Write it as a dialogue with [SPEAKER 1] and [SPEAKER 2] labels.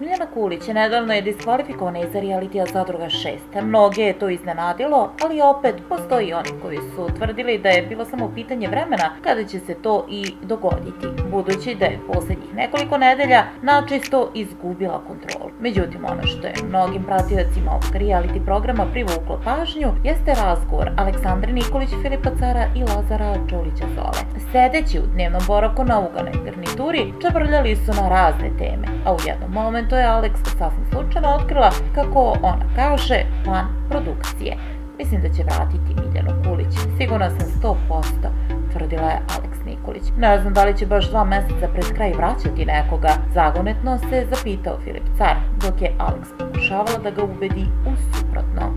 [SPEAKER 1] Miljana Kulić nedavno je diskvalifikovana iz realitija Zadruga 6. Mnoge je to iznenadilo, ali opet postoji oni koji su tvrdili da je bilo samo pitanje vremena kada će se to i dogoditi, budući da je posljednjih nekoliko nedelja načisto izgubila kontrolu. Međutim, ono što je mnogim pratiocima ovog reality programa privuklo pažnju jeste razgovor Aleksandre Nikolić, Filipa Cara i Lazara Čolića Zole. Sedeći u dnevnom boravku na uganoj garnituri, čavrljali su na razne teme, a u jednom momentu je Alex sasvim slučajno otkrila, kako ona kaže, plan produkcije. Mislim da će vratiti Miljanu Kulić, sigurno sam 100%, tvrdila je Alex Nikolić. Ne znam da li će baš 2 meseca pred kraj vraćati nekoga, zagonetno se zapitao Filip Car, dok je Alex pokušavala da ga ubedi u suprotno.